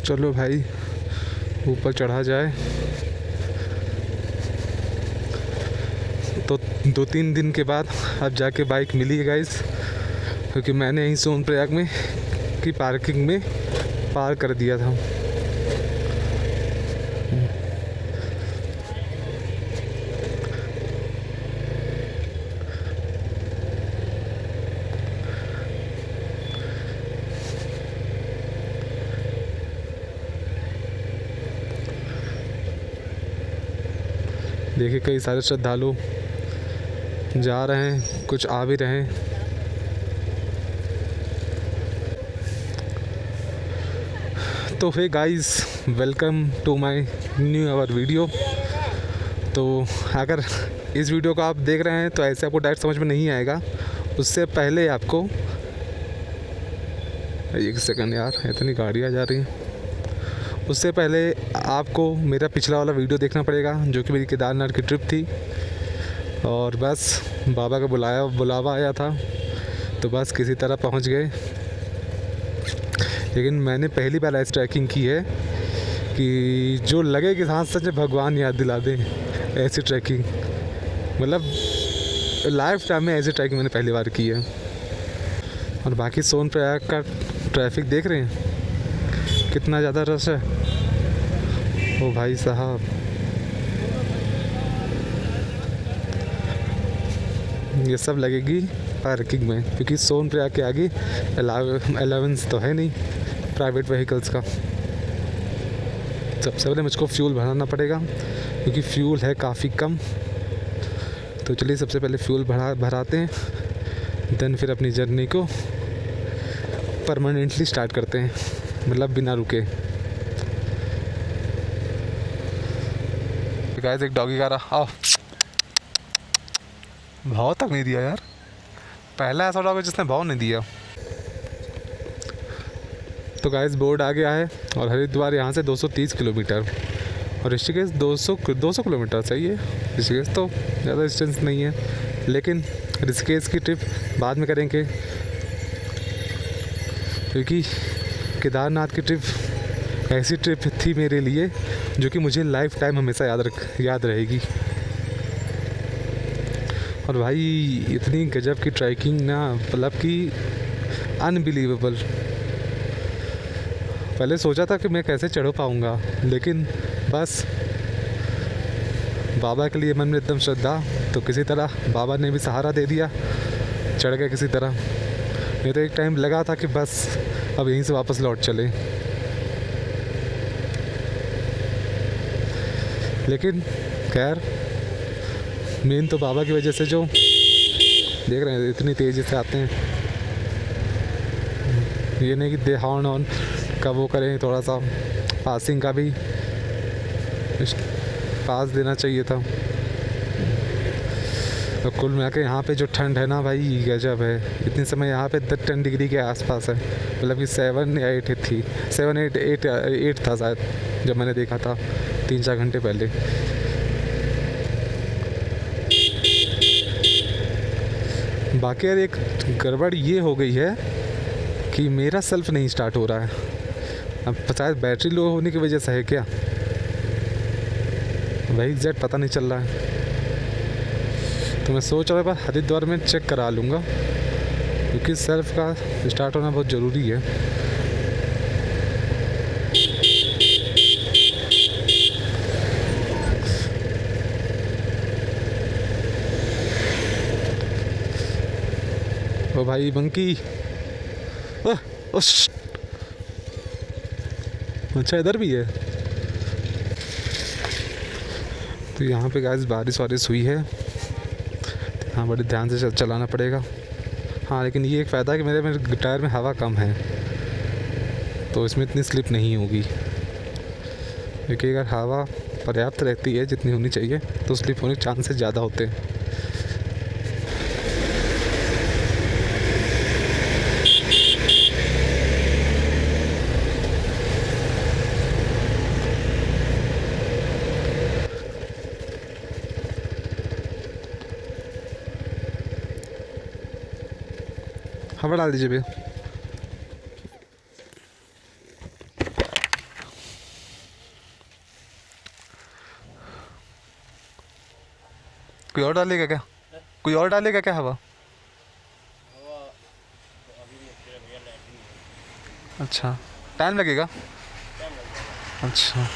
चलो भाई ऊपर चढ़ा जाए। तो 2-3 दिन के बाद अब जाके बाइक मिली है गाइस, क्योंकि मैंने यहीं सोनप्रयाग में की पार्किंग में पार्क कर दिया था। देखिए कई सारे श्रद्धालु जा रहे हैं, कुछ आ भी रहे हैं। तो hey guys, welcome to my new our video. तो अगर इस वीडियो को आप देख रहे हैं तो ऐसे आपको डायरेक्ट समझ में नहीं आएगा। उससे पहले आपको, एक सेकंड यार, इतनी गाड़ियाँ जा रही हैं। उससे पहले आपको मेरा पिछला वाला वीडियो देखना पड़ेगा, जो कि मेरी केदारनाथ की ट्रिप थी। और बस बाबा का बुलावा आया था, तो बस किसी तरह पहुंच गए। लेकिन मैंने पहली बार ऐसी ट्रैकिंग की है कि जो लगे कि हाँ सच में भगवान याद दिला दें। ऐसी ट्रैकिंग मतलब लाइफ टाइम में ऐसी ट्रैकिंग मैंने पहली बार की है। और बाकी सोनप्रयाग का ट्रैफिक देख रहे हैं कितना ज़्यादा रश है। ओ भाई साहब, ये सब लगेगी पार्किंग में, क्योंकि सोनप्रयाग के आगे अलाउंस तो है नहीं प्राइवेट व्हीकल्स का। सबसे पहले मुझको फ्यूल भराना पड़ेगा, क्योंकि फ्यूल है काफ़ी कम। तो चलिए सबसे पहले फ्यूल भराते हैं, देन फिर अपनी जर्नी को परमानेंटली स्टार्ट करते हैं, मतलब बिना रुके। गाइस एक डॉगी का रहा, आओ। भाव तक नहीं दिया यार, पहला ऐसा डॉग है जिसने भाव नहीं दिया। तो गाइस बोर्ड आ गया है, और हरिद्वार यहाँ से 230 किलोमीटर और ऋषिकेश 200 किलोमीटर। सही है, ऋषिकेश तो ज़्यादा डिस्टेंस नहीं है, लेकिन ऋषिकेश की ट्रिप बाद में करेंगे, क्योंकि केदारनाथ की ट्रिप ऐसी ट्रिप थी मेरे लिए जो कि मुझे लाइफ टाइम हमेशा याद रहेगी। और भाई इतनी गजब की ट्रैकिंग ना, मतलब कि अनबिलीवेबल। पहले सोचा था कि मैं कैसे चढ़ पाऊँगा, लेकिन बस बाबा के लिए मन में एकदम श्रद्धा, तो किसी तरह बाबा ने भी सहारा दे दिया, चढ़ गए किसी तरह। नहीं तो एक टाइम लगा था कि बस अब यहीं से वापस लौट चले, लेकिन खैर मेन तो बाबा की वजह से, जो देख रहे हैं इतनी तेज़ी से आते हैं। ये नहीं कि हॉर्न ऑन का वो करें, थोड़ा सा पासिंग का भी पास देना चाहिए था। तो कुल मिला के यहाँ पे जो ठंड है ना भाई, गजब है। इतने समय यहाँ पे 10 डिग्री के आसपास है, मतलब कि 7 या 8 थी, 7-8 था शायद, जब मैंने देखा था 3-4 घंटे पहले। बाकी यार एक गड़बड़ ये हो गई है कि मेरा सेल्फ नहीं स्टार्ट हो रहा है। अब शायद बैटरी लो होने की वजह से है क्या, वही एग्जैक्ट पता नहीं चल रहा है। तो मैं सोच रहा था हरिद्वार में चेक करा लूँगा, क्योंकि सेल्फ का स्टार्ट होना बहुत ज़रूरी है। ओ भाई मंकी, अच्छा इधर भी है। तो यहाँ पे गाइस बारिश हुई है, हाँ बड़े ध्यान से चलाना पड़ेगा। हाँ लेकिन ये एक फ़ायदा है कि मेरे टायर में हवा कम है, तो इसमें इतनी स्लिप नहीं होगी। क्योंकि अगर हवा पर्याप्त रहती है जितनी होनी चाहिए, तो स्लिप होने के चांसेस ज़्यादा होते हैं। हवा डाल दीजिए भैया। कोई और डालेगा क्या? कोई और डालेगा क्या हवा? अच्छा, टाइम लगेगा? अच्छा।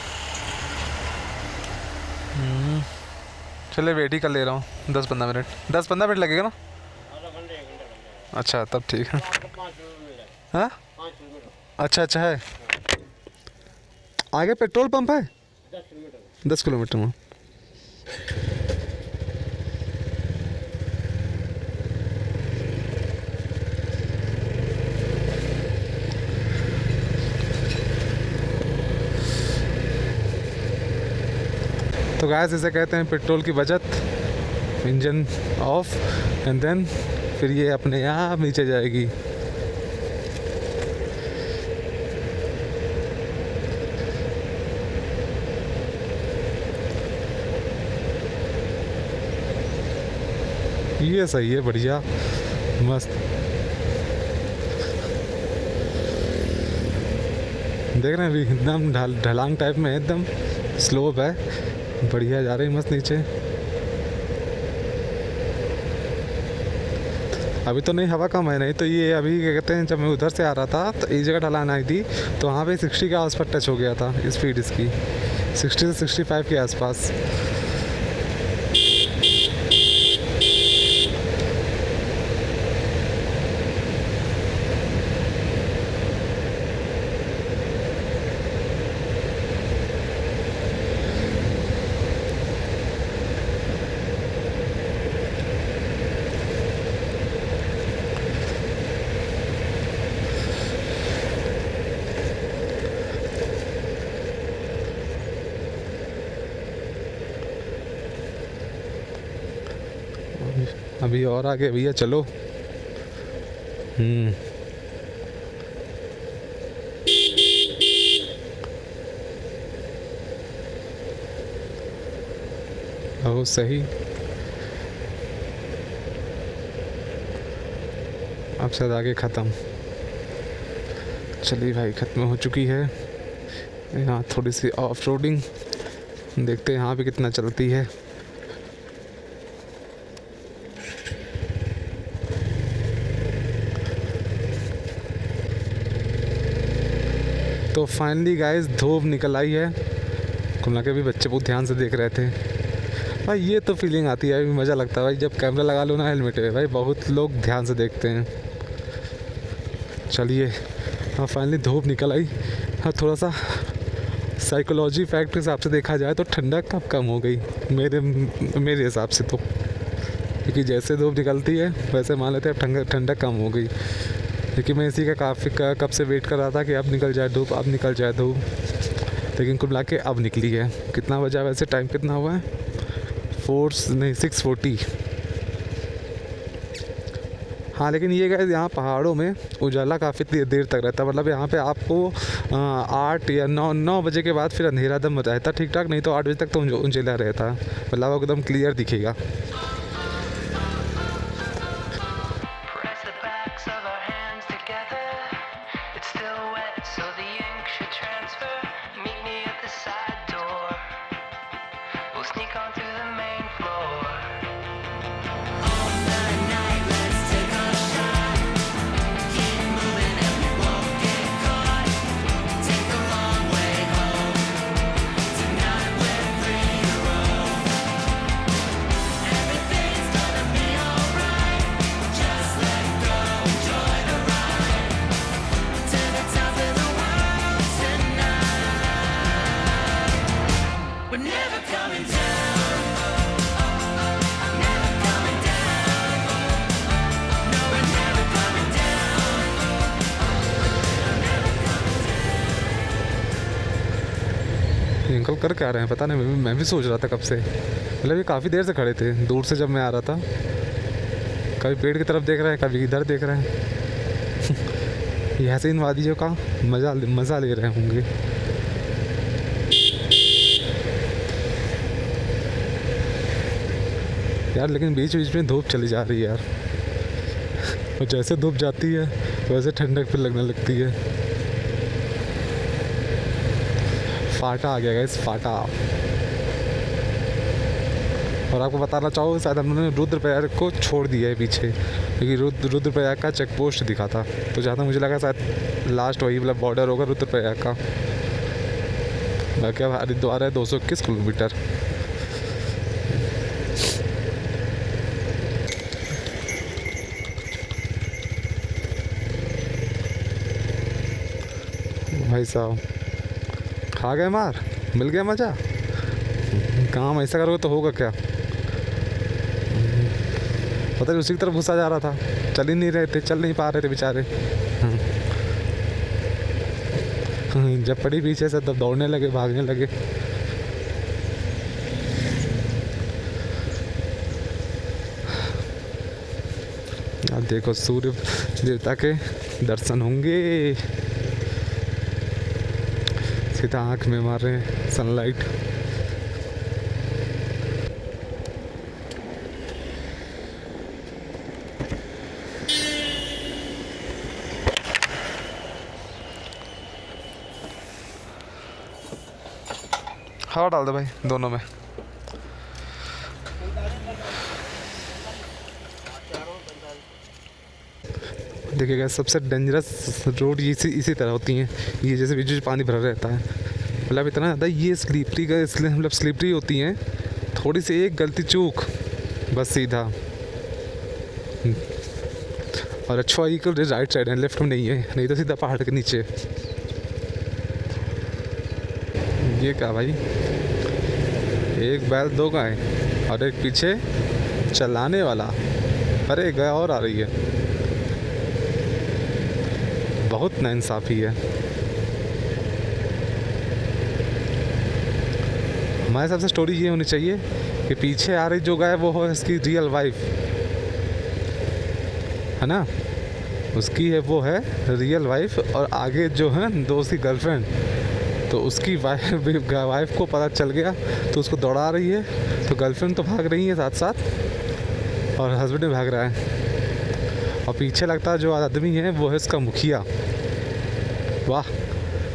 चलिए वेट ही कर ले रहा हूँ 10-15 मिनट। 10-15 मिनट लगेगा ना? अच्छा तब ठीक है। हाँ अच्छा अच्छा है। आगे पेट्रोल पंप है 10 किलोमीटर में। तो गैस इसे कहते हैं पेट्रोल की बचत। इंजन ऑफ एंड देन फिर ये अपने आप नीचे जाएगी। ये सही है, बढ़िया मस्त। देख रहे हैं अभी एकदम ढलांग टाइप में, एकदम स्लोप है, बढ़िया जा रही मस्त नीचे। अभी तो नहीं, हवा कम है, नहीं तो ये अभी क्या कहते हैं, जब मैं उधर से आ रहा था तो एक जगह ढलान आई थी तो वहाँ पे 60 के आसपास टच हो गया था स्पीड इसकी, 60 से 65 के आसपास। अभी और आगे भैया चलो। बहुत सही। अब शायद आगे ख़त्म। चलिए भाई ख़त्म हो चुकी है। यहाँ थोड़ी सी ऑफ रोडिंग देखते हैं यहाँ पे कितना चलती है। तो फाइनली गाइस धूप निकल आई है। कुमला के भी बच्चे बहुत ध्यान से देख रहे थे भाई। ये तो फीलिंग आती है, मज़ा लगता है भाई जब कैमरा लगा लो ना हेलमेट में, भाई बहुत लोग ध्यान से देखते हैं। चलिए हाँ फाइनली धूप निकल आई। हाँ थोड़ा सा साइकोलॉजी फैक्ट के हिसाब से देखा जाए तो ठंडक कब कम हो गई मेरे हिसाब से तो, क्योंकि जैसे धूप निकलती है वैसे मान लेते हैं ठंडक कम हो गई। लेकिन मैं इसी का काफ़ी कब से वेट कर रहा था कि अब निकल जाए धूप, अब निकल जाए धूप, लेकिन कुल मिला के अब निकली है। कितना बजा वैसे, टाइम कितना हुआ है? 6:40। हाँ लेकिन ये गाइस यहाँ पहाड़ों में उजाला काफ़ी देर तक रहता है। मतलब यहाँ पे आपको 8 या 9 बजे के बाद फिर अंधेरा दम रहता ठीक ठाक, नहीं तो 8 बजे तक तो उजाला रहता है, मतलब एकदम क्लियर दिखेगा। अंकल कर क्या रहे हैं पता नहीं, मैं भी सोच रहा था कब से, मतलब ये काफ़ी देर से खड़े थे दूर से जब मैं आ रहा था। कभी पेड़ की तरफ देख रहे हैं, कभी इधर देख रहे हैं। ये हसीन वादियों का मज़ा ले रहे होंगे। यार लेकिन बीच बीच में धूप चली जा रही है यार, और जैसे धूप जाती है वैसे ठंडक फिर लगने लगती है। फाटा आ गया गाइस, फाटा। और आपको बताना चाहूँ शायद हमने रुद्रप्रयाग को छोड़ दिया है पीछे, क्योंकि रुद्रप्रयाग का चेक पोस्ट दिखा था, तो जहाँ तक मुझे लगा शायद लास्ट वही मतलब बॉर्डर होगा रुद्रप्रयाग का। बाकी अब हरिद्वार है 221 किलोमीटर। भाई साहब खा गए मार, मिल गया मज़ा। काम ऐसा करोगे तो होगा क्या, पता नहीं उसी की तरफ घुसा जा रहा था, चल ही नहीं रहे थे, चल नहीं पा रहे थे बेचारे। जब पड़ी पीछे से तब दौड़ने लगे, भागने लगे। अब देखो सूर्य देवता के दर्शन होंगे, सीधा आँख में मार रहे हैं सनलाइट। हवा डाल दो भाई दोनों में। देखिएगा सबसे डेंजरस रोड इसी तरह होती हैं, ये जैसे बीच बीच पानी भरा रहता है, मतलब इतना ज़्यादा ये स्लिपरी का, इसलिए मतलब स्लिपरी होती हैं, थोड़ी सी एक गलती चूक बस सीधा। और अच्छा व्हीकल राइट साइड है, लेफ्ट में नहीं है, नहीं तो सीधा पहाड़ के नीचे। ये क्या भाई, एक बैल दो गाय और एक पीछे चलाने वाला, अरे गाय और आ रही है, बहुत नाइंसाफ़ी है। हमारे हिसाब से स्टोरी ये होनी चाहिए कि पीछे आ रही जो गाय वो है इसकी रियल वाइफ, है ना, उसकी है वो है रियल वाइफ, और आगे जो है दोस्त की गर्लफ्रेंड, तो उसकी वाइफ को पता चल गया तो उसको दौड़ा रही है, तो गर्लफ्रेंड तो भाग रही है साथ साथ और हस्बैंड भी भाग रहा है, और पीछे लगता है जो आदमी है वो है इसका मुखिया। वाह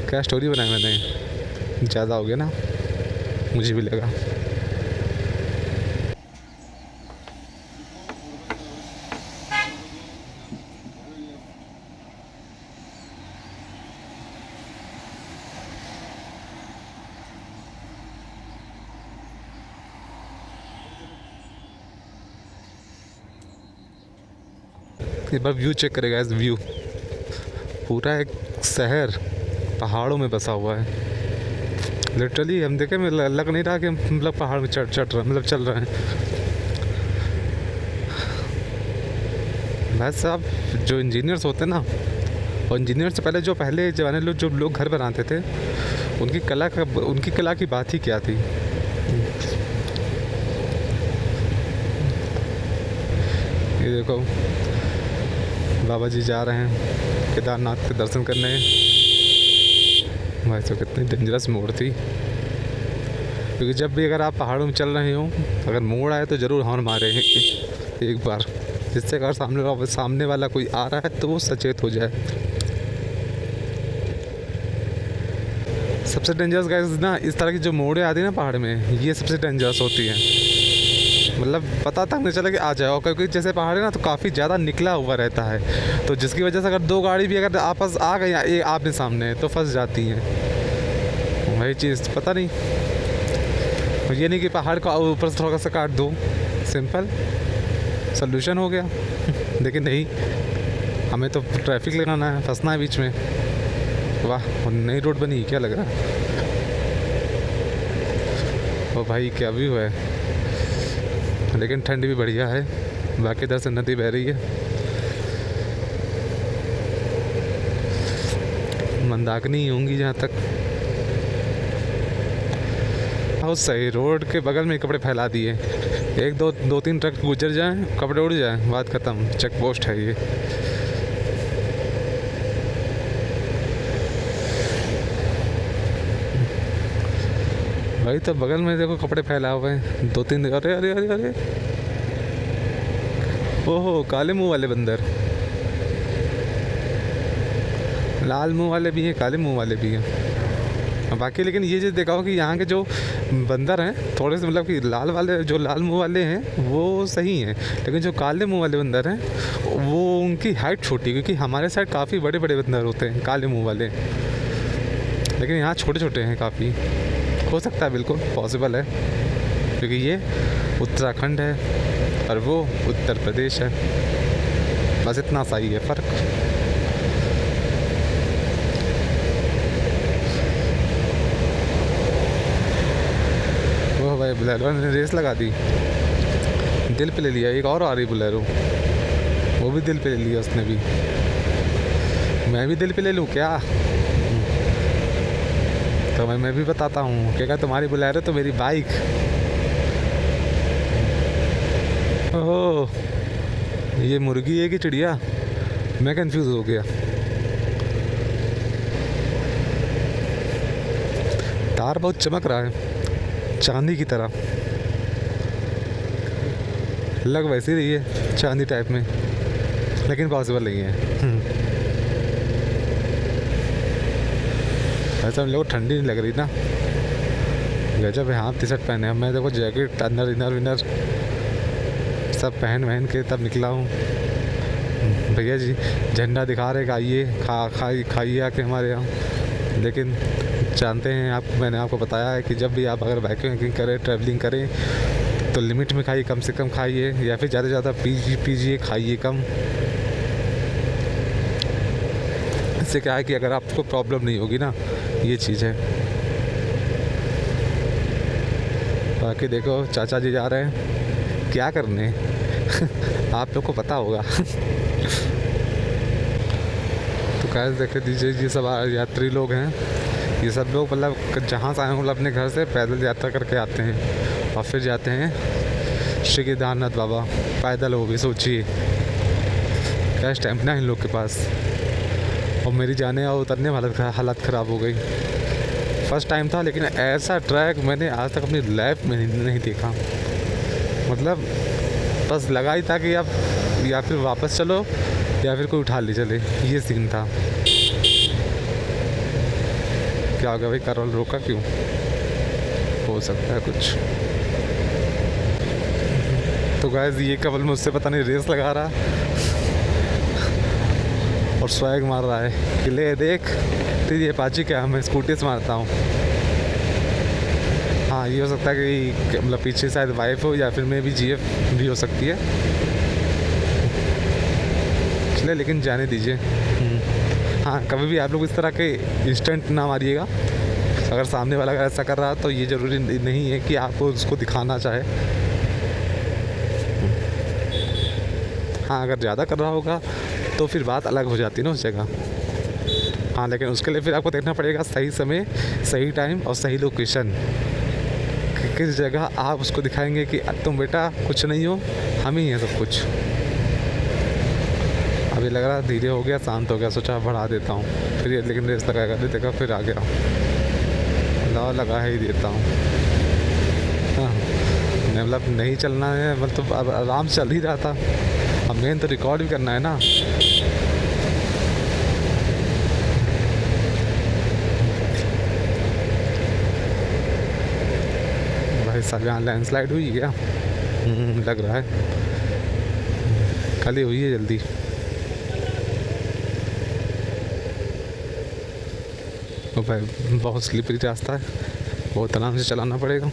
क्या स्टोरी बनाई मैंने, ज़्यादा हो गया ना, मुझे भी लगा। एक बार व्यू चेक करेगा, इस व्यू पूरा एक शहर पहाड़ों में बसा हुआ है। लिटरली हम देखे में लग नहीं रहा कि हम मतलब पहाड़ में चढ़ रहे मतलब चल रहे हैं। भाई साहब जो इंजीनियर्स होते हैं ना, और इंजीनियर से पहले जो पहले ज़माने लोग जो लोग घर बनाते थे, उनकी कला की बात ही क्या थी। ये देखो बाबा जी जा रहे हैं केदारनाथ के दर्शन करने। भाई तो कितनी डेंजरस मोड़ थी, क्योंकि जब भी अगर आप पहाड़ों में चल रहे हो, अगर मोड़ आए तो ज़रूर हॉर्न मारे एक बार, जिससे अगर सामने वाला कोई आ रहा है तो वो सचेत हो जाए। सबसे डेंजरस गाइस ना इस तरह की जो मोड़ें आती है ना पहाड़ में, ये सबसे डेंजरस होती हैं। मतलब पता तक नहीं चला कि आ जाए, क्योंकि जैसे पहाड़ है ना तो काफ़ी ज़्यादा निकला हुआ रहता है, तो जिसकी वजह से अगर दो गाड़ी भी अगर आपस आ गई एक आपने सामने तो फंस जाती हैं। वही चीज़ पता नहीं, ये नहीं कि पहाड़ को ऊपर से थोड़ा सा काट दो, सिंपल सल्यूशन हो गया। लेकिन नहीं, हमें तो ट्रैफिक लगाना है, फंसना है बीच में। वाह नई रोड बनी, क्या लग रहा है। ओ भाई क्या व्यू है, लेकिन ठंड भी बढ़िया है। बाकी इधर से नदी बह रही है, मंदाकिनी होंगी जहाँ तक। बहुत सही, रोड के बगल में कपड़े फैला दिए, एक दो तीन ट्रक गुजर जाएं, कपड़े उड़ जाएं, बात ख़त्म। चेक पोस्ट है ये। भाई तो बगल में देखो कपड़े फैला हुए हैं, दो तीन। अरे अरे अरे अरे, ओहो काले मुंह वाले बंदर, लाल मुंह वाले भी हैं, काले मुंह वाले भी हैं। बाकी लेकिन ये चीज़ देखा हो कि यहाँ के जो बंदर हैं थोड़े से, मतलब कि लाल वाले, जो लाल मुंह वाले हैं वो सही हैं, लेकिन जो काले मुंह वाले बंदर हैं वो, उनकी हाइट छोटी, क्योंकि हमारे साइड काफ़ी बड़े बड़े बंदर होते हैं काले मुंह वाले, लेकिन यहाँ छोटे छोटे हैं काफ़ी। हो सकता है, बिल्कुल पॉसिबल है, क्योंकि ये उत्तराखंड है और वो उत्तर प्रदेश है, बस इतना सा ही है फ़र्क। वो भाई बुलेरो ने रेस लगा दी, दिल पे ले लिया। एक और आ रही बुलेरो, वो भी दिल पे ले लिया उसने भी। मैं भी दिल पे ले लूँ क्या? तो मैं भी बताता हूँ, क्या तुम्हारी बुलेरो तो मेरी बाइक। ओह, ये मुर्गी है कि चिड़िया? मैं कंफ्यूज हो गया। तार बहुत चमक रहा है, चांदी की तरह लग वैसी रही है, चांदी टाइप में, लेकिन पॉसिबल नहीं है। ऐसा हम लोग को ठंडी नहीं लग रही ना, गजब है। हाँ, टी शर्ट पहने, मैं देखो जैकेट अंदर इनर विनर सब पहन के तब निकला हूँ। भैया जी झंडा दिखा रहे कि आइए खाइए आके हमारे यहाँ, लेकिन जानते हैं आप, मैंने आपको बताया है कि जब भी आप अगर बाइकिंग करें, ट्रैवलिंग करें, तो लिमिट में खाइए, कम से कम खाइए, या फिर ज़्यादा से ज़्यादा पीजिए, खाइए कम। इससे क्या है कि अगर आपको प्रॉब्लम नहीं होगी ना, ये चीज़ है। बाकी देखो चाचा जी जा रहे हैं क्या करने आप लोग को पता होगा। तो कैसे देखे दीजिए, ये सब यात्री लोग हैं, ये सब लोग मतलब जहाँ से आए हैं, मतलब अपने घर से पैदल यात्रा करके आते हैं और फिर जाते हैं श्री केदारनाथ बाबा पैदल। वो भी सोचिए क्या स्टैमिना है इन लोग के पास। और मेरी जाने और उतरने में हालत ख़राब हो गई। फर्स्ट टाइम था, लेकिन ऐसा ट्रैक मैंने आज तक अपनी लाइफ में नहीं देखा। मतलब बस लगा ही था कि अब या फिर वापस चलो या फिर कोई उठा ले चले, ये सीन था। क्या हो गया भाई, कार वाला रोका क्यों? हो सकता है कुछ। तो गाइस ये कबल मुझसे पता नहीं रेस लगा रहा और स्वैग मार रहा है कि ले देख तेरी अपाची क्या, मैं स्कूटी से मारता हूँ। हाँ, ये हो सकता है कि मतलब पीछे शायद वाइफ हो या फिर मैं भी जीएफ भी हो सकती है। चले, लेकिन जाने दीजिए। हाँ, कभी भी आप लोग इस तरह के इंस्टेंट ना मारिएगा। अगर सामने वाला अगर ऐसा कर रहा है तो ये ज़रूरी नहीं है कि आपको उसको दिखाना चाहे। हाँ, अगर ज़्यादा कर रहा होगा तो फिर बात अलग हो जाती है ना उस जगह। हाँ, लेकिन उसके लिए फिर आपको देखना पड़ेगा सही समय, सही टाइम और सही लोकेशन। किस जगह आप उसको दिखाएंगे कि तुम बेटा कुछ नहीं हो, हम ही हैं सब कुछ। अभी लग रहा धीरे हो गया, शांत हो गया, सोचा बढ़ा देता हूँ फिर ये, लेकिन रेस लगाएगा, देखा फिर आ गया, लगा ही देता हूँ। हाँ, मतलब नहीं चलना है, मतलब अब आराम से चल ही रहा था। अब मेन तो रिकॉर्ड भी करना है ना। भाई साहब यहाँ लैंडस्लाइड हुई क्या? लग रहा है कल ही हुई है, जल्दी। तो भाई बहुत स्लिपरी रास्ता है, बहुत आराम से चलाना पड़ेगा।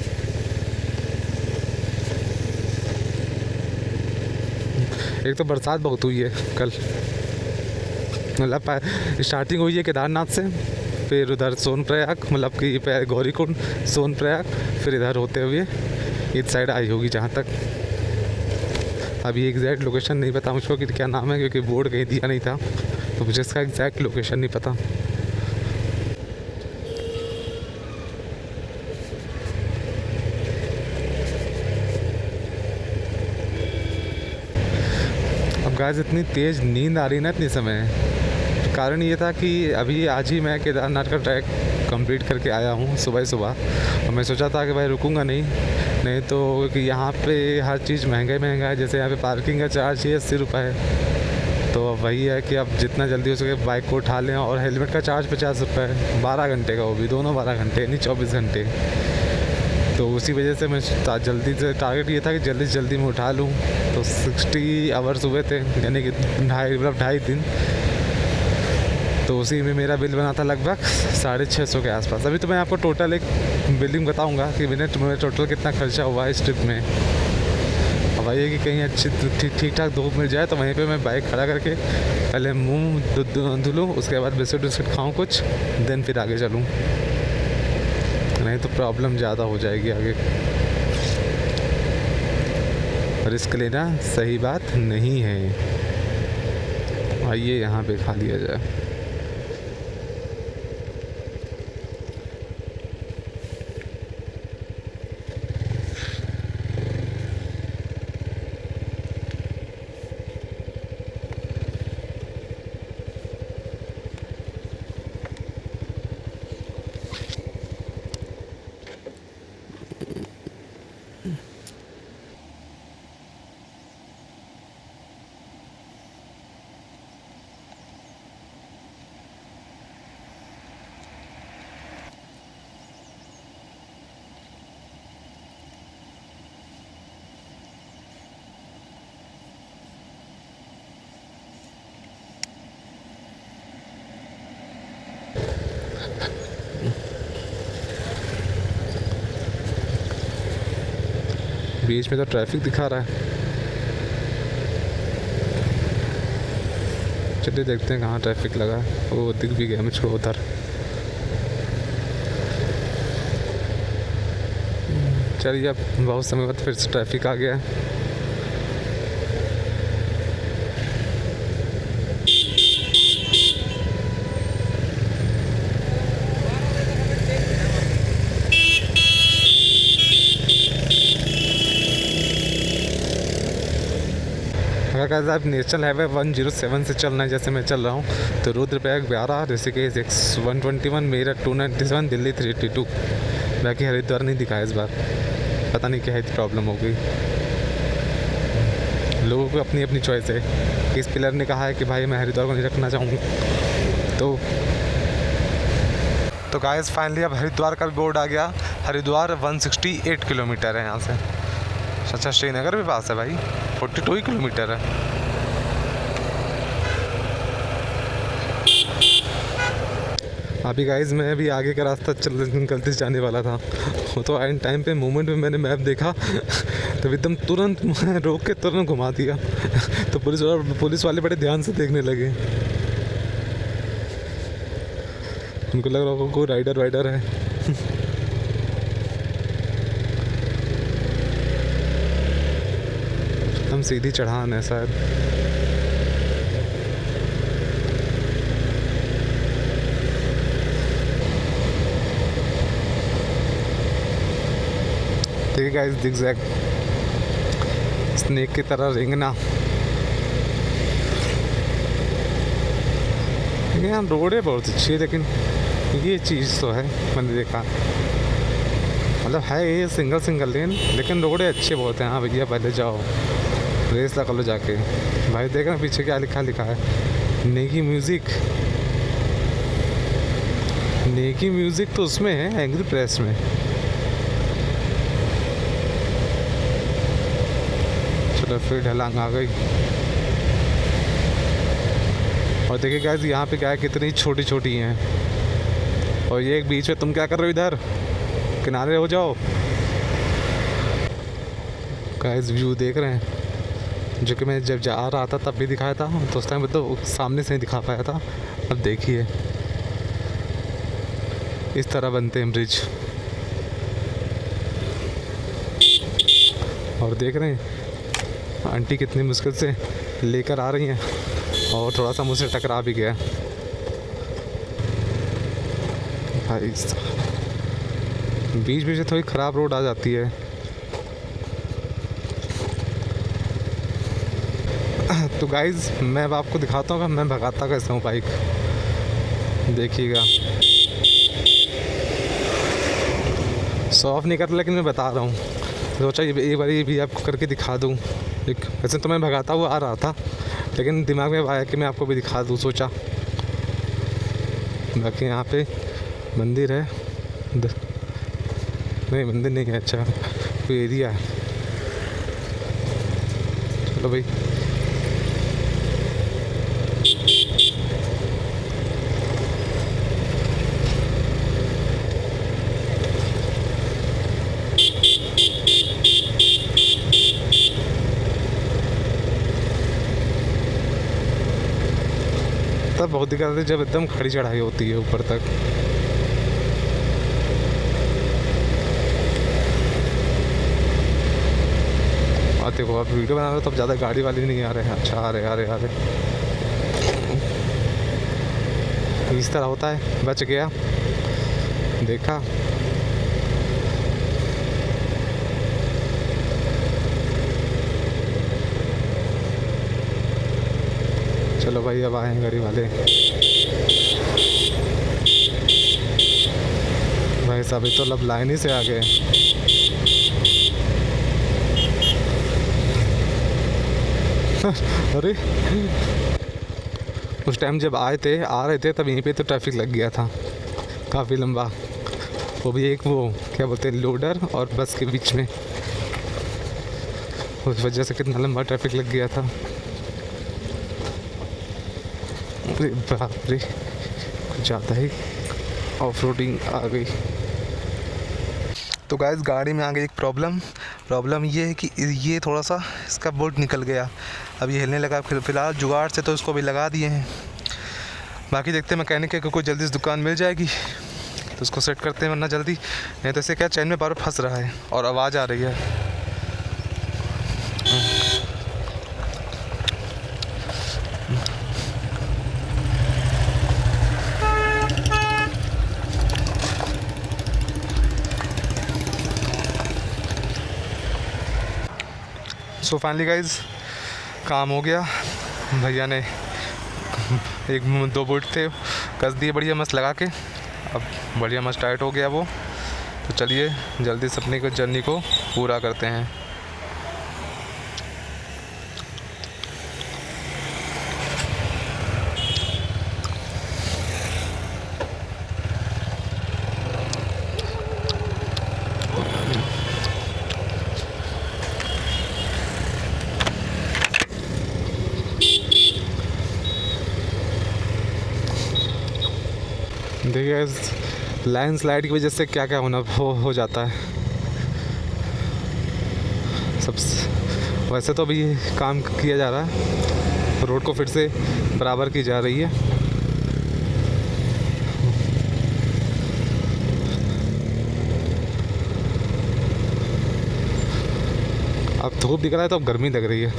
एक तो बरसात बहुत हुई है कल, मतलब स्टार्टिंग हुई है केदारनाथ से, फिर उधर सोनप्रयाग, मतलब कि गौरीकुंड, सोनप्रयाग, फिर इधर होते हुए इस साइड आई होगी जहाँ तक। अभी एग्जैक्ट लोकेशन नहीं पता मुझको कि क्या नाम है, क्योंकि बोर्ड कहीं दिया नहीं था, तो मुझे इसका एग्जैक्ट लोकेशन नहीं पता। गाइस इतनी तेज़ नींद आ रही ना इतनी समय, कारण ये था कि अभी आज ही मैं केदारनाथ का ट्रैक कंप्लीट करके आया हूँ सुबह सुबह, और मैं सोचा था कि भाई रुकूंगा नहीं तो कि यहाँ पे हर चीज़ महंगा है। जैसे यहाँ पे पार्किंग का चार्ज ही 80 रुपये है, तो अब वही है कि अब जितना जल्दी हो सके बाइक को उठा लें। और हेलमेट का चार्ज 50 रुपये है, 12 घंटे का, वो भी दोनों 12 घंटे यानी 24 घंटे। तो उसी वजह से मैं जल्दी से टारगेट ये था कि जल्दी से जल्दी मैं उठा लूँ। तो 60 आवर्स हुए थे, यानी कि 2.5 दिन। तो उसी में मेरा बिल बना था लगभग 650 के आसपास। अभी तो मैं आपको टोटल एक बिलिंग बताऊंगा कि मैंने टोटल कितना खर्चा हुआ है इस ट्रिप में। अब ये कि कहीं अच्छी ठीक ठाक धूप मिल जाए तो वहीं पे मैं बाइक खड़ा करके पहले मुंह धुलूँ, उसके बाद बिस्किट खाऊँ कुछ, देन फिर आगे चलूँ, नहीं तो प्रॉब्लम ज़्यादा हो जाएगी आगे। रिस्क लेना सही बात नहीं है। आइए यहाँ पे खा लिया जाए। बीच में तो ट्रैफिक दिखा रहा है। चलिए देखते हैं कहाँ ट्रैफिक लगा है। वो दिख भी गया मुझको उधर। चलिए अब बहुत समय बाद फिर से ट्रैफिक आ गया है। अगर आप नेशनल हाईवे 107 से चलना है जैसे मैं चल रहा हूँ तो रुद्रप्रयाग 12, ऋषिकेश 121, मेरठ 297, दिल्ली 382। बाकी हरिद्वार नहीं दिखाया इस बार, पता नहीं क्या है प्रॉब्लम हो गई। लोगों को अपनी अपनी चॉइस है। इस पिलर ने कहा है कि भाई मैं हरिद्वार को नहीं रखना चाहूँगा। तो गाइस फाइनली अब हरिद्वार का भी बोर्ड आ गया। हरिद्वार 168 किलोमीटर है यहाँ से। अच्छा श्रीनगर भी पास है भाई, 42 ही किलोमीटर है। अभी गाइस मैं भी आगे का रास्ता निकलते जाने वाला था, वो तो एंड टाइम पे मोमेंट में मैंने मैप देखा तो एकदम तुरंत रोक के तुरंत घुमा दिया। तो पुलिस वाले बड़े ध्यान से देखने लगे, उनको लग रहा होगा कोई राइडर वाइडर है। हम सीधी चढ़ान है शायद। ठीक है गाइस, जिगजैग स्नेक की तरह रेंगना। यहाँ रोडें बहुत अच्छी है, लेकिन ये चीज़ तो है मैंने देखा, मतलब है ये सिंगल लेन, लेकिन रोडें अच्छे बहुत हैं। हाँ भैया पहले जाओ, रेस लगा लो जाके। भाई देख रहे पीछे क्या लिखा है, नेगी म्यूज़िक तो उसमें है, एंग्री प्रेस में। चलो फिर ढलांग आ गई। और देखिए गाइस यहाँ पे गाय कितनी छोटी छोटी हैं, और ये एक बीच में। तुम क्या कर रहे हो इधर, किनारे हो जाओ। गाइस व्यू देख रहे हैं, जो कि मैं जब जा रहा था तब भी दिखाया था, तो उस टाइम तो सामने से नहीं दिखा पाया था। अब देखिए इस तरह बनते हैं ब्रिज। और देख रहे हैं आंटी कितनी मुश्किल से लेकर आ रही हैं, और थोड़ा सा मुझसे टकरा भी गया भाई। बीच बीच से थोड़ी ख़राब रोड आ जाती है। तो गाइज़ मैं अब आपको दिखाता हूँ कि मैं भगाता कैसे हूँ बाइक, देखिएगा। शो ऑफ नहीं कर रहा, लेकिन मैं बता रहा हूँ। सोचा ये बार भी आपको करके दिखा दूँ। एक वैसे तो मैं भगाता हुआ आ रहा था, लेकिन दिमाग में आया कि मैं आपको भी दिखा दूँ, सोचा। बाकी यहाँ पे मंदिर है, नहीं मंदिर नहीं है, अच्छा कोई एरिया है। चलो भाई तब बहुत दिक्कत आती है जब एकदम खड़ी चढ़ाई होती है ऊपर तक। और देखो आप वीडियो बना रहे हो तब ज़्यादा गाड़ी वाली नहीं आ रहे हैं। अच्छा आ रहे आ रहे आ रहे। इस तरह होता है, बच गया, देखा। चलो भाई अब आए गाड़ी वाले। भाई साहब तो लब लाइन ही से आ गए। अरे उस टाइम जब आ रहे थे तब यहीं पे तो ट्रैफिक लग गया था काफ़ी लंबा। वो भी एक वो क्या बोलते हैं लोडर और बस के बीच में, उस वजह से कितना लंबा ट्रैफिक लग गया था। अरे बाप रे कुछ ज़्यादा ही ऑफ रोडिंग आ गई। तो गाइस गाड़ी में आ गई एक प्रॉब्लम ये है कि ये थोड़ा सा इसका बोल्ट निकल गया। अब ये हिलने लगा। फिलहाल जुगाड़ से तो इसको भी लगा दिए हैं। बाकी देखते हैं मैकेनिक के कोई जल्दी से दुकान मिल जाएगी तो उसको सेट करते हैं, वरना जल्दी नहीं तो इसे क्या चैन में बार फंस रहा है और आवाज़ आ रही है। सो फाइनली गाइज काम हो गया। भैया ने एक दो बोल्ट थे कस दिए बढ़िया मस्त लगा के। अब बढ़िया मस्त टाइट हो गया वो। तो चलिए जल्दी से अपनी जर्नी को पूरा करते हैं। देखिए लैंड स्लाइड की वजह से क्या क्या हो जाता है सब। वैसे तो अभी काम किया जा रहा है, रोड को फिर से बराबर की जा रही है। अब धूप दिख रहा है तो अब गर्मी लग रही है।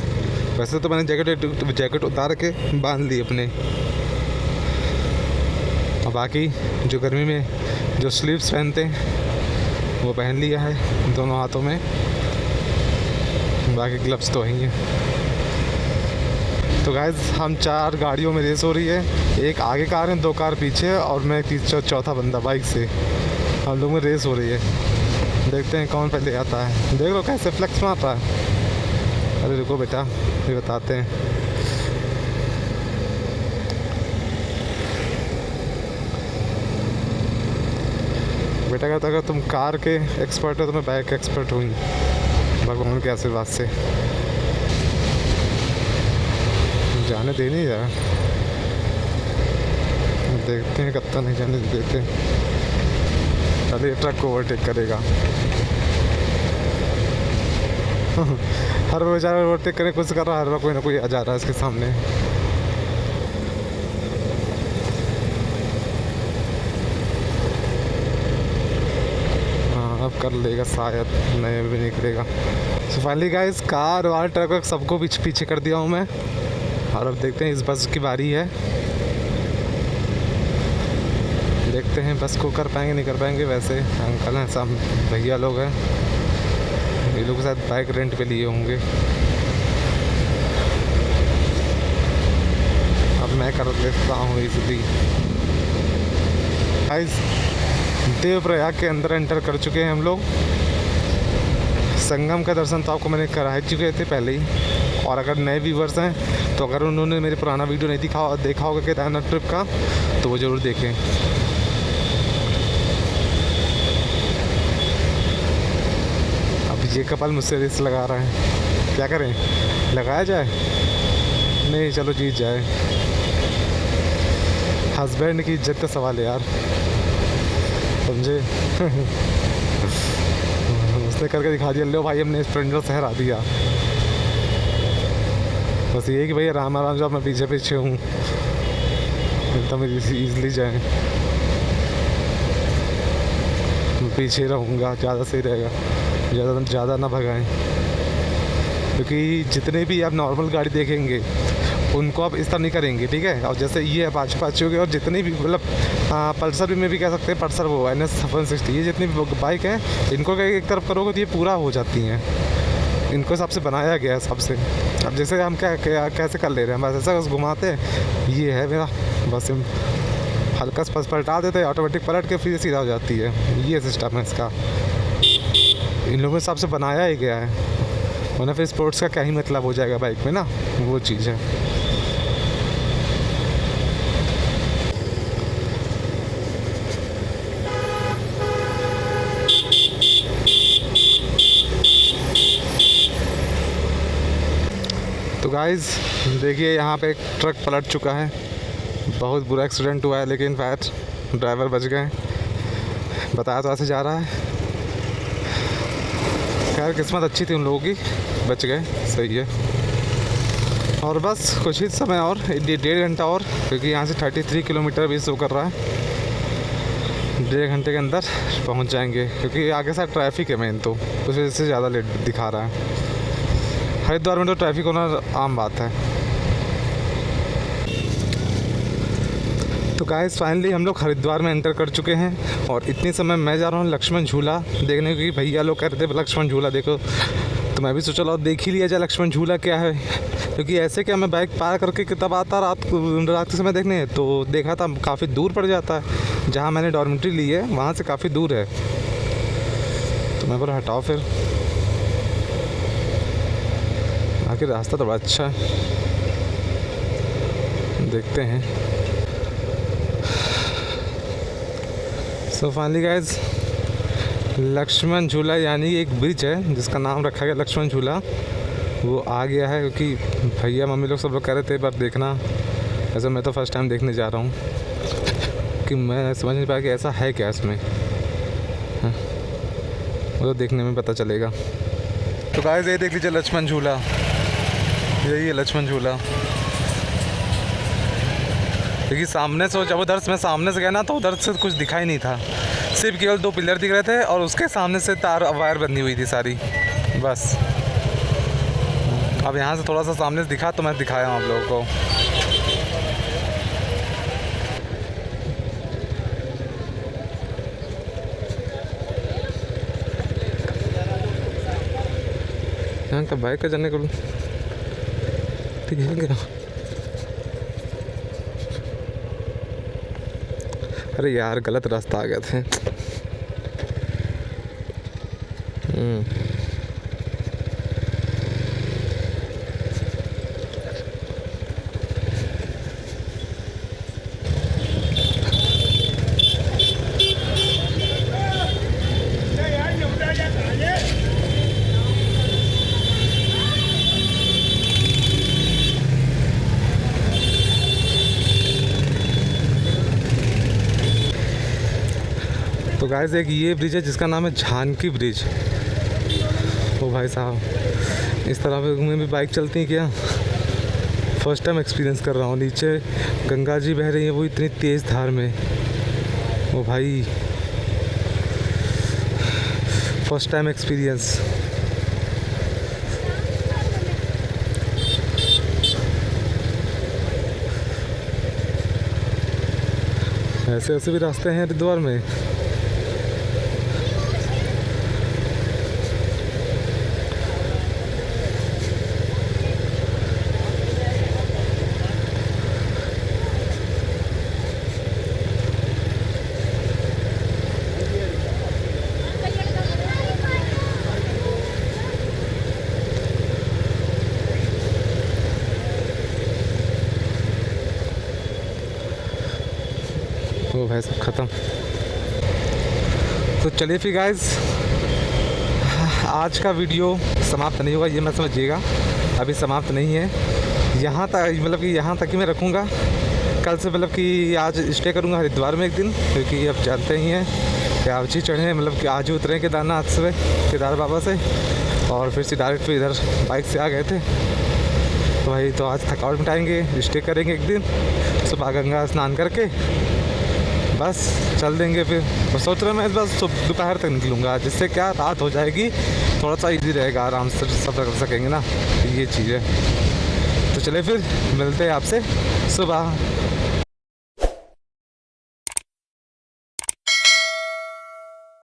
वैसे तो मैंने जैकेट उतार के बांध ली अपने। और बाकी जो गर्मी में जो स्लीव्स पहनते हैं वो पहन लिया है दोनों हाथों में। बाकी ग्लव्स तो ही हैं। तो गाइस हम 4 गाड़ियों में रेस हो रही है। एक आगे कार है, 2 कार पीछे और मैं चौथा बंदा बाइक से। हम लोग में रेस हो रही है। देखते हैं कौन पहले आता है। देख लो कैसे फ्लेक्स मार रहा है। अरे रुको बेटा ये बताते हैं। बेटा कहता अगर तुम कार के एक्सपर्ट हो तो मैं बाइक एक्सपर्ट हुई भगवान के आशीर्वाद से। जाने देनी यार, देखते हैं कब तक नहीं जाने देते। पहले ये ट्रक को ओवरटेक करेगा। हर बेचारा ओवरटेक करने की कोशिश कर रहा है, हर बार कोई ना कोई आ जा रहा है इसके सामने। अब कर लेगा शायद, नहीं भी नहीं करेगा। सो फाइनली गाइस कार वार ट्रक सबको पीछे कर दिया हूँ मैं। और अब देखते हैं इस बस की बारी है। देखते हैं बस को कर पाएंगे नहीं कर पाएंगे। वैसे अंकल हैं सब भैया लोग हैं, ये लोग शायद बाइक रेंट पे लिए होंगे। अब मैं कर लेता हूँ इसलिए। गाइस देवप्रयाग के अंदर एंटर कर चुके हैं हम लोग। संगम का दर्शन तो आपको मैंने करा चुके थे पहले ही। और अगर नए व्यूवर्स हैं तो अगर उन्होंने मेरे पुराना वीडियो नहीं देखा होगा केदारनाथ ट्रिप का तो वो ज़रूर देखें। ये कपल मुझसे रेस लगा रहा है, क्या करें, लगाया जाए? नहीं, चलो जीत जाए। हस्बैंड की इज्जत का सवाल है यार, समझे। उसने करके दिखा दिया, लो भाई हमने स्प्लेंडर से हरा दिया। बस ये कि भैया आराम आराम से मैं पीछे पीछे हूँ, एकदम ईजली जाए। मैं पीछे रहूँगा, ज़्यादा सही रहेगा, ज़्यादा ना भगाएं। क्योंकि जितने भी आप नॉर्मल गाड़ी देखेंगे उनको आप इस तरह नहीं करेंगे, ठीक है। और जैसे ये अपाचे पाचे हो गए, और जितनी भी मतलब पल्सर भी में भी कह सकते हैं, पल्सर वो NS 160, ये जितनी भी बाइक हैं इनको एक तरफ करोगे तो ये पूरा हो जाती हैं। इनको हिसाब से बनाया गया है हिसाब से। अब जैसे हम कैसे कर ले रहे हैं, बस ऐसा बस घुमाते हैं, ये है मेरा, बस हल्का सा पलटा देते हैं, ऑटोमेटिक पलट के फिर सीधा हो जाती है। ये सिस्टम है इसका, इन लोगों के हिसाब से बनाया ही गया है, वरना फिर स्पोर्ट्स का क्या ही मतलब हो जाएगा बाइक में ना, वो चीज़ है। तो गाइज़ देखिए, यहाँ पे एक ट्रक पलट चुका है, बहुत बुरा एक्सीडेंट हुआ है, लेकिन फायर ड्राइवर बच गए। बताया तो ऐसे जा रहा है, खैर किस्मत अच्छी थी उन लोगों की, बच गए, सही है। और बस कुछ ही समय और, 1.5 घंटा और, क्योंकि यहाँ से 33 किलोमीटर भी शो कर रहा है। 1.5 घंटे के अंदर पहुँच जाएंगे, क्योंकि आगे से ट्रैफिक है मेन, तो उस वजह से ज़्यादा लेट दिखा रहा है। हरिद्वार में तो ट्रैफिक होना आम बात है। तो गाइस फाइनली हम लोग हरिद्वार में एंटर कर चुके हैं, और इतने समय मैं जा रहा हूँ लक्ष्मण झूला देखने, क्योंकि भैया लोग कह रहे थे लक्ष्मण झूला देखो, तो मैं भी सोचा लो देख ही लिया जाए लक्ष्मण झूला क्या है। क्योंकि ऐसे क्या, मैं बाइक पार करके तब आता रात के समय देखने, तो देखा था काफ़ी दूर पड़ जाता है, जहाँ मैंने डॉर्मेट्री ली है वहाँ से काफ़ी दूर है। तो मैं बोला हटाओ, फिर आखिर रास्ता तो बड़ा अच्छा है, देखते हैं। सो फाइनली गाइज, लक्ष्मण झूला यानी एक ब्रिज है जिसका नाम रखा गया लक्ष्मण झूला, वो आ गया है। क्योंकि भैया मम्मी लोग सब लोग कह रहे थे, पर देखना, ऐसा मैं तो फर्स्ट टाइम देखने जा रहा हूँ, कि मैं समझ नहीं पाया कि ऐसा है क्या इसमें, हाँ, वो तो देखने में पता चलेगा। तो गाइस ये देख लीजिए लक्ष्मण झूला, यही है लक्ष्मण झूला। क्योंकि सामने से जब उधर मैं सामने से गया ना, तो उधर से कुछ दिखाई नहीं था, सिर्फ केवल 2 पिलर दिख रहे थे, और उसके सामने से तार वायर बंधी हुई थी सारी, बस। अब यहाँ से थोड़ा सा सामने से दिखा तो मैं दिखाया हूँ आप लोगों को। यहाँ का बाइक का जाने को ठीक है। अरे यार गलत रास्ता आ गए थे। तो गाइस एक ये ब्रिज है जिसका नाम है जानकी ब्रिज। ओ भाई साहब, इस तरह में भी बाइक चलती है क्या? फर्स्ट टाइम एक्सपीरियंस कर रहा हूँ। नीचे गंगा जी बह रही है, वो इतनी तेज़ धार में। ओ भाई, फर्स्ट टाइम एक्सपीरियंस। ऐसे ऐसे भी रास्ते हैं हरिद्वार में। ओ भाई सब ख़त्म। तो चलिए फिर गाइस, आज का वीडियो समाप्त नहीं होगा, ये मैं समझिएगा, अभी समाप्त नहीं है। यहाँ तक मतलब कि यहाँ तक ही मैं रखूँगा। कल से मतलब कि आज स्टे करूँगा हरिद्वार में एक दिन, क्योंकि अब जानते ही हैं कि आज ही चढ़े, मतलब कि आज ही उतरे केदारनाथ से, केदार बाबा से, और फिर से डायरेक्ट फिर इधर बाइक से आ गए थे। तो भाई तो आज थकावट मिटाएंगे, स्टे करेंगे एक दिन, सुबह गंगा स्नान करके बस चल देंगे। फिर तो सोच रहा मैं बस दोपहर तक निकलूँगा, जिससे क्या रात हो जाएगी, थोड़ा सा इजी रहेगा, आराम से सफ़र कर सकेंगे ना, ये चीज़ है। तो चले फिर मिलते हैं आपसे सुबह।